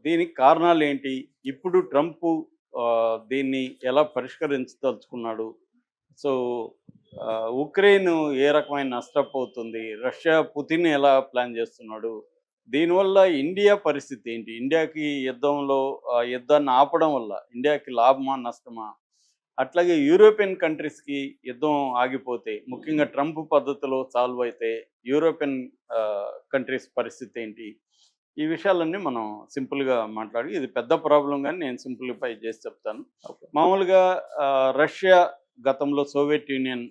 దీనికి కారణాలేంటి? ఇప్పుడు ట్రంపు దీన్ని ఎలా పరిష్కరించదలుచుకున్నాడు? సో, ఉక్రెయిన్ ఏ రకమైన నష్టపోతుంది? రష్యా పుతిన్ ఎలా ప్లాన్ చేస్తున్నాడు? దీనివల్ల ఇండియా పరిస్థితి ఏంటి? ఇండియాకి యుద్ధంలో యుద్ధాన్ని ఆపడం వల్ల ఇండియాకి లాభమా? నష్టమా? అట్లాగే యూరోపియన్ కంట్రీస్‌కి యుద్ధం ఆగిపోతే, ముఖ్యంగా ట్రంప్ పద్ధతిలో సాల్వ్ అయితే యూరోపియన్ కంట్రీస్ పరిస్థితి ఏంటి? ఈ విషయాలన్నీ మనం సింపుల్‌గా మాట్లాడి ఇది పెద్ద ప్రాబ్లమ్ గాని నేను సింప్లిఫై చేసి చెప్తాను. ఓకే. మామూలుగా రష్యా గతంలో సోవియట్ యూనియన్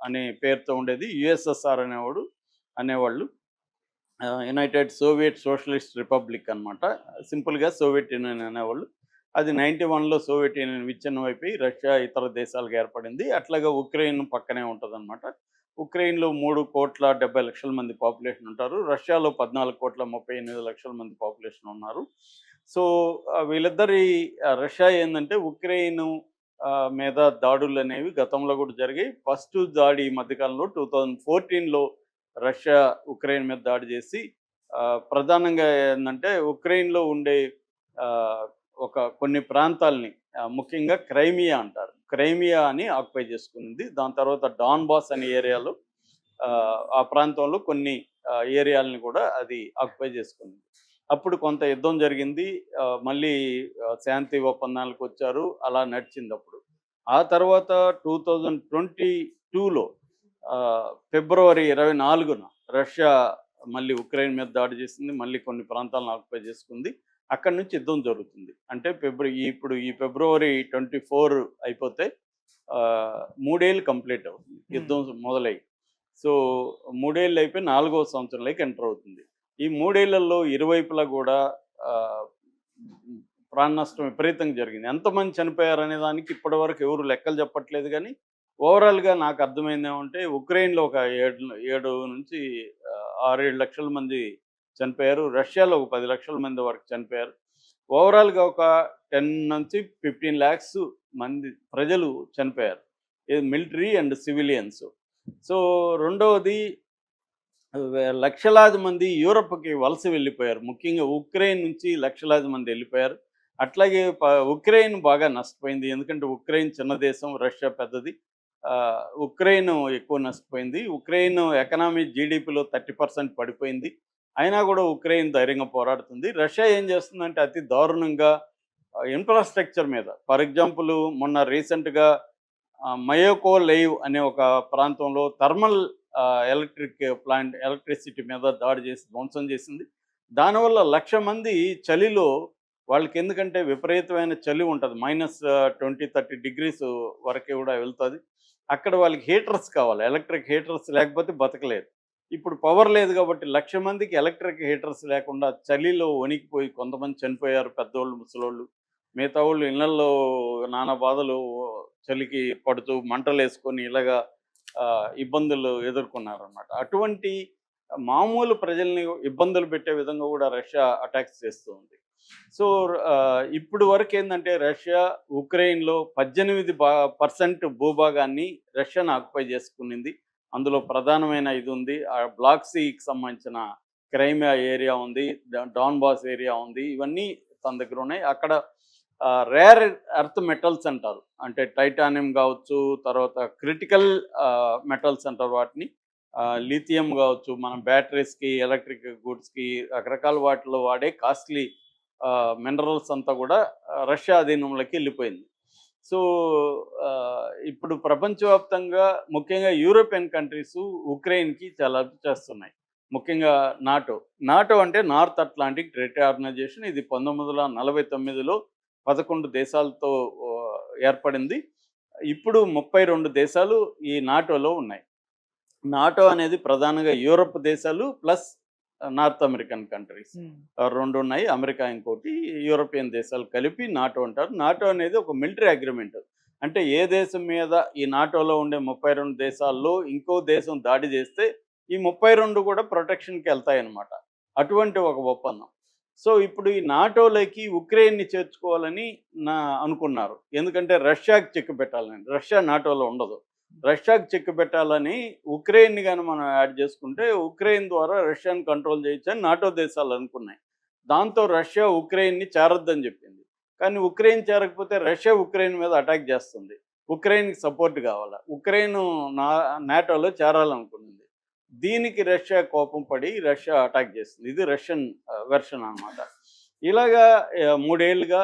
అనే పేరుతో ఉండేది. యూఎస్ఎస్ఆర్ అనేవాళ్ళు. యునైటెడ్ సోవియట్ సోషలిస్ట్ రిపబ్లిక్ అనమాట. సింపుల్‌గా సోవియట్ యూనియన్ అనేవాళ్ళు. అది 91లో సోవియట్ యూనియన్ విచ్ఛిన్నమైపోయి రష్యా ఇతర దేశాలుగా ఏర్పడింది. అట్లాగే ఉక్రెయిన్ పక్కనే ఉంటదనమాట. ఉక్రెయిన్‌లో 3,70,00,000 మంది పాపులేషన్ ఉంటారు. రష్యాలో 14,38,00,000 మంది పాపులేషన్ ఉన్నారు. సో, వీళ్ళిద్దరి రష్యా ఏందంటే ఉక్రెయిను మీద దాడులనేవి గతంలో కూడా జరిగాయి. ఫస్ట్ దాడి ఈ మధ్య కాలంలో 2014లో రష్యా ఉక్రెయిన్ మీద దాడి చేసి ప్రధానంగా ఏందంటే ఉక్రెయిన్‌లో ఉండే ఆహ్, కొన్ని ప్రాంతాల్ని ముఖ్యంగా క్రైమియా అంటారు. క్రైమియా అని ఆక్యుపై చేసుకుంది. దాని తర్వాత డాన్బాస్ అనే ఏరియాలో ఆ ప్రాంతంలో కొన్ని ఏరియాలని కూడా అది ఆక్యుపై చేసుకుంది. అప్పుడు కొంత యుద్ధం జరిగింది. మళ్ళీ శాంతి ఒప్పందాలకొచ్చారు. అలా నడిచిందప్పుడు. ఆ తర్వాత 2022లో ఫిబ్రవరి 24న రష్యా మళ్ళీ ఉక్రెయిన్ మీద దాడి చేసింది. మళ్ళీ కొన్ని ప్రాంతాలను ఆక్యుపై చేసుకుంది. అక్కడి నుంచి యుద్ధం జరుగుతుంది. అంటే ఇప్పుడు ఈ ఫిబ్రవరి 24 అయిపోతే 3 ఏళ్ళు కంప్లీట్ అవుతుంది. హ్మ్. యుద్ధం మొదలై. సో, 3 ఏళ్ళు అయిపోయి 4వ సంవత్సరంలోకి ఎంటర్ అవుతుంది. ఈ 3 ఏళ్లలో ఇరువైపులా గూడా ఆహ్, ప్రాణ నష్టం విపరీతంగా జరిగింది. ఎంతమంది చనిపోయారనే దానికి ఇప్పటివరకు ఎవరు లెక్కలు చెప్పట్లేదు గానీ, ఓవరాల్‌గా నాకు అర్థమైందేమంటే ఉక్రెయిన్‌లో ఒక 7 నుంచి 6, 7 లక్షల మంది చనిపోయారు. రష్యాలో ఒక 10 లక్షల మంది వరకు చనిపోయారు. ఓవరాల్‌గా ఒక 10 నుంచి 15 లాక్స్ మంది ప్రజలు చనిపోయారు. ఇది మిలిటరీ అండ్ సివిలియన్స్. సో, రెండవది లక్షలాది మంది యూరప్‌కి వలస వెళ్ళిపోయారు. ముఖ్యంగా ఉక్రెయిన్ నుంచి లక్షలాది మంది వెళ్ళిపోయారు. అట్లాగే ఉక్రెయిన్ బాగా నష్టపోయింది. ఎందుకంటే ఉక్రెయిన్ చిన్న దేశం, రష్యా పెద్దది. ఉక్రెయిన్ ఎక్కువ నష్టపోయింది. ఉక్రెయిన్ ఎకనామీ జీడీపీలో 30% పడిపోయింది. అయినా కూడా ఉక్రెయిన్ ధైర్యంగా పోరాడుతుంది. రష్యా ఏం చేస్తుందంటే అతి దారుణంగా ఇన్‌ఫ్రాస్ట్రక్చర్ మీద ఫర్ ఎగ్జాంపుల్ మొన్న రీసెంట్‌గా మయోకోలైవ్ అనే ఒక ప్రాంతంలో థర్మల్ ఎలక్ట్రిసిటీ మీద దాడి చేసి ధ్వంసం చేసింది. దానివల్ల 1,00,000 మంది చలిలో వాళ్ళకెందుకంటే విపరీతమైన చలి ఉంటది. -20, 30 డిగ్రీస్ వరకు కూడా వెళ్తది. అక్కడ వాళ్ళకి హీటర్స్ కావాలి. ఎలక్ట్రిక్ హీటర్స్ లేకపోతే బతకలేరు. ఇప్పుడు పవర్ లేదు కాబట్టి 1,00,000 మందికి ఎలక్ట్రిక్ హీటర్స్ లేకుండా చలిలో వణికిపోయి కొంతమంది చనిపోయారు. పెద్దోళ్ళు, ముసలోళ్ళు. మిగతా వాళ్ళు ఇళ్లల్లో నానా బాధలు చలికి పడుతూ మంటలేసుకొని ఇలాగా ఇబ్బందులు ఎదుర్కొన్నారనమాట. అటువంటి మామూలు ప్రజల్ని ఇబ్బందులు పెట్టే విధంగా కూడా రష్యా అటాక్స్ చేస్తూ ఉంది. సో, ఇప్పుడు వరకేందంటే రష్యా ఉక్రెయిన్‌లో 18% భూభాగాన్ని రష్యాను ఆక్యుపై చేసుకునింది. అందులో ప్రధానమైన ఇది ఉంది. బ్లాక్ సీకి సంబంధించిన క్రైమియా ఏరియా ఉంది. డాన్బాస్ ఏరియా ఉంది. ఇవన్నీ తన దగ్గర ఉన్నాయి. అక్కడ రేర్ ఎర్త్ మెటల్స్ అంటారు. అంటే టైటానియం కావచ్చు, తర్వాత క్రిటికల్ మెటల్స్ అంటారు వాటిని. లిథియం కావచ్చు, మనం బ్యాటరీస్‌కి, ఎలక్ట్రిక్ గూడ్స్‌కి రకరకాల వాటిలో వాడే కాస్ట్‌లీ మినరల్స్ అంతా కూడా రష్యా అధీనంలోకి వెళ్ళిపోయింది. సో, ఇప్పుడు ప్రపంచవ్యాప్తంగా ముఖ్యంగా యూరోపియన్ కంట్రీస్ ఉక్రెయిన్‌కి చాలా హెల్ప్ చేస్తున్నాయి. ముఖ్యంగా నాటో. నాటో అంటే నార్త్ అట్లాంటిక్ ట్రీటీ ఆర్గనైజేషన్. ఇది 1949లో 11 దేశాలతో ఏర్పడింది. ఇప్పుడు 32 దేశాలు ఈ నాటోలో ఉన్నాయి. నాటో అనేది ప్రధానంగా యూరప్ దేశాలు ప్లస్ నార్త్ అమెరికన్ కంట్రీస్. హ్మ్. 2 ఉన్నాయి. అమెరికా ఇంకోటి. యూరోపియన్ దేశాలు కలిపి నాటో అంటారు. నాటో అనేది ఒక మిలిటరీ అగ్రీమెంట్. అంటే ఏ దేశం మీద ఈ నాటోలో ఉండే 32 దేశాల్లో ఇంకో దేశం దాడి చేస్తే ఈ 32 కూడా ప్రొటెక్షన్‌కి ఎళ్తాయన్నమాట. అటువంటి ఒక ఒప్పందం. సో, ఇప్పుడు ఈ నాటోలోకి ఉక్రెయిన్‌ని చేర్చుకోవాలని అనుకున్నారు. ఎందుకంటే రష్యాకి చెక్ పెట్టాలని. రష్యా నాటోలో ఉండదు. రష్యాకి చెక్ పెట్టాలని ఉక్రెయిన్‌ని గాని మనం యాడ్ చేసుకుంటే, ఉక్రెయిన్ ద్వారా రష్యాని కంట్రోల్ చేయొచ్చని నాటో దేశాలు అనుకున్నాయి. దాంతో రష్యా ఉక్రెయిన్‌ని చేరొద్దని చెప్పింది. కానీ ఉక్రెయిన్ చేరకపోతే రష్యా ఉక్రెయిన్ మీద అటాక్ చేస్తుంది. ఉక్రెయిన్‌కి సపోర్ట్ కావాలా. ఉక్రెయిన్ నా నాటోలో చేరాలనుకునింది. దీనికి రష్యా కోపం పడి రష్యా అటాక్ చేసింది. ఇది రష్యన్ వెర్షన్ అన్నమాట. ఇలాగా 3 ఏళ్లుగా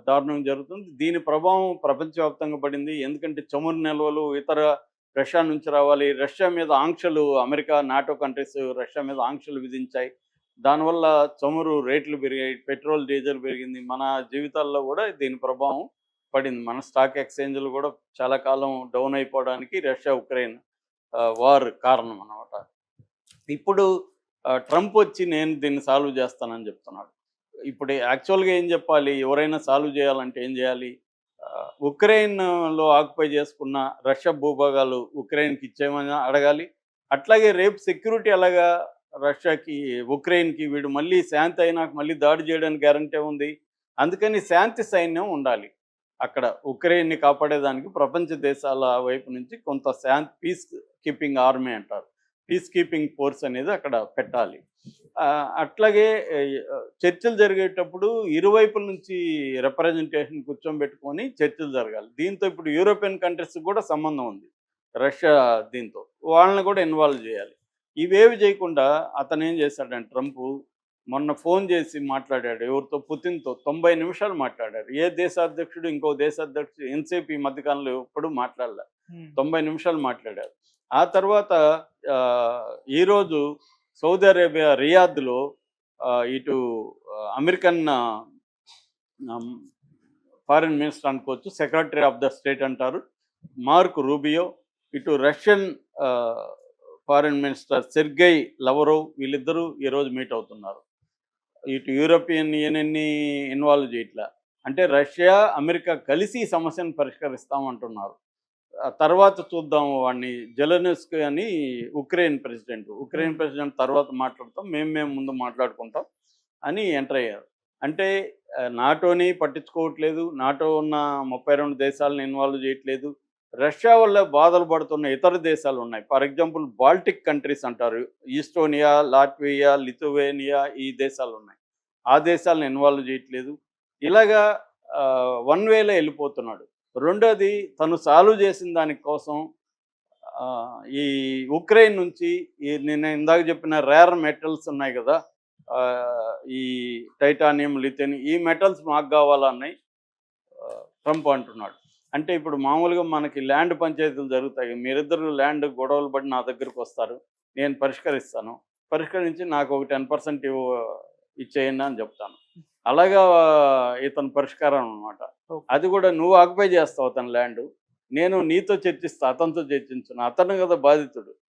దారుణం జరుగుతుంది. దీని ప్రభావం ప్రపంచవ్యాప్తంగా పడింది. ఎందుకంటే చమురు నిల్వలు ఇతర రష్యా నుంచి రావాలి. రష్యా మీద ఆంక్షలు అమెరికా, నాటో కంట్రీస్ రష్యా మీద ఆంక్షలు విధించాయి. దానివల్ల చమురు రేట్లు పెరిగాయి. పెట్రోల్, డీజిల్ పెరిగింది. మన జీవితాల్లో కూడా దీని ప్రభావం పడింది. మన స్టాక్ ఎక్స్‌చేంజ్‌లు కూడా చాలా కాలం డౌన్ అయిపోవడానికి రష్యా, ఉక్రెయిన్ వార్ కారణం అన్నమాట. ఇప్పుడు ట్రంప్ వచ్చి నేను దీన్ని సాల్వ్ చేస్తానని చెప్తున్నాడు. ఇప్పుడు యాక్చువల్‌గా ఏం చెప్పాలి? ఎవరైనా సాల్వ్ చేయాలంటే ఏం చేయాలి? ఉక్రెయిన్‌లో ఆక్యుపై చేసుకున్న రష్యా భూభాగాలు ఉక్రెయిన్‌కి ఇచ్చేయమని అడగాలి. అట్లాగే రేపు సెక్యూరిటీ ఎలాగా రష్యాకి, ఉక్రెయిన్‌కి వీడు మళ్ళీ శాంతి అయినాక మళ్ళీ దాడి చేయడానికి గ్యారంటీ ఉంది. అందుకని శాంతి సైన్యం ఉండాలి. అక్కడ ఉక్రెయిన్‌ని కాపాడేదానికి ప్రపంచ దేశాల వైపు నుంచి కొంత పీస్ కీపింగ్ ఆర్మీ అంటారు. పీస్ కీపింగ్ ఫోర్స్ అనేది అక్కడ పెట్టాలి. అట్లాగే చర్చలు జరిగేటప్పుడు ఇరువైపుల నుంచి రిప్రజెంటేషన్ కూర్చోబెట్టుకొని చర్చలు జరగాలి. దీంతో ఇప్పుడు యూరోపియన్ కంట్రీస్‌కి కూడా సంబంధం ఉంది. రష్యా దీంతో. వాళ్ళని కూడా ఇన్వాల్వ్ చేయాలి. ఇవేవి చేయకుండా అతనేం చేశాడంటే ట్రంపు మొన్న ఫోన్ చేసి మాట్లాడాడు. ఎవరితో? పుతిన్‌తో 90 నిమిషాలు మాట్లాడారు. ఏ దేశాధ్యక్షుడు ఇంకో దేశాధ్యక్షుడు ఎంతసేపు ఈ మధ్యకాలంలో ఎప్పుడు మాట్లాడలే. 90 నిమిషాలు మాట్లాడారు. ఆ తర్వాత ఈరోజు సౌదీ అరేబియా రియాద్‌లో ఇటు అమెరికన్ ఫారిన్ మినిస్టర్ అనుకోవచ్చు, సెక్రటరీ ఆఫ్ ద స్టేట్ అంటారు, మార్క్ రూబియో, ఇటు రష్యన్ ఫారిన్ మినిస్టర్ సెర్గై లవరోవ్ వీళ్ళిద్దరూ ఈరోజు మీట్ అవుతున్నారు. ఇటు యూరోపియన్ యూనియన్ని ఇన్వాల్వ్ చేయట్లా. అంటే రష్యా, అమెరికా కలిసి ఈ సమస్యను పరిష్కరిస్తామంటున్నారు. తర్వాత చూద్దాం వాడిని జెలెన్స్కీ అని ఉక్రెయిన్ ప్రెసిడెంట్ తర్వాత మాట్లాడతాం, మేము ముందు మాట్లాడుకుంటాం అని ఎంటర్ అయ్యారు. అంటే నాటోని పట్టించుకోవట్లేదు, నాటో ఉన్న 32 దేశాలను ఇన్వాల్వ్ చేయట్లేదు. రష్యా వల్ల బాధలు పడుతున్న ఇతర దేశాలు ఉన్నాయి. ఫర్ ఎగ్జాంపుల్ బాల్టిక్ కంట్రీస్ అంటారు. ఈస్టోనియా, లాట్వియా, లిథువేనియా ఈ దేశాలు ఉన్నాయి. ఆ దేశాలను ఇన్వాల్వ్ చేయట్లేదు. ఇలాగా వన్ వేలో వెళ్ళిపోతున్నాడు. రెండోది తను సాల్వ్ చేసిన దానికోసం ఈ ఉక్రెయిన్ నుంచి నేను ఇందాక చెప్పిన రేర్ మెటల్స్ ఉన్నాయి కదా, ఈ టైటానియం, లిథియం, ఈ మెటల్స్ మాకు కావాలన్నాయి ట్రంప్ అంటున్నాడు. అంటే ఇప్పుడు మామూలుగా మనకి ల్యాండ్ పంచాయతీలు జరుగుతాయి. మీరిద్దరు ల్యాండ్ గొడవలు పడి నా దగ్గరకు వస్తారు, నేను పరిష్కరిస్తాను, పరిష్కరించి నాకు ఒక 10% ఇచ్చేయండి అని చెప్తాను. అలాగా ఇతని పరిష్కారం అనమాట. అది కూడా నువ్వు ఆక్యుపై చేస్తావు అతని ల్యాండ్, నేను నీతో చర్చిస్తా, అతనితో చర్చించను. అతను కదా బాధితుడు.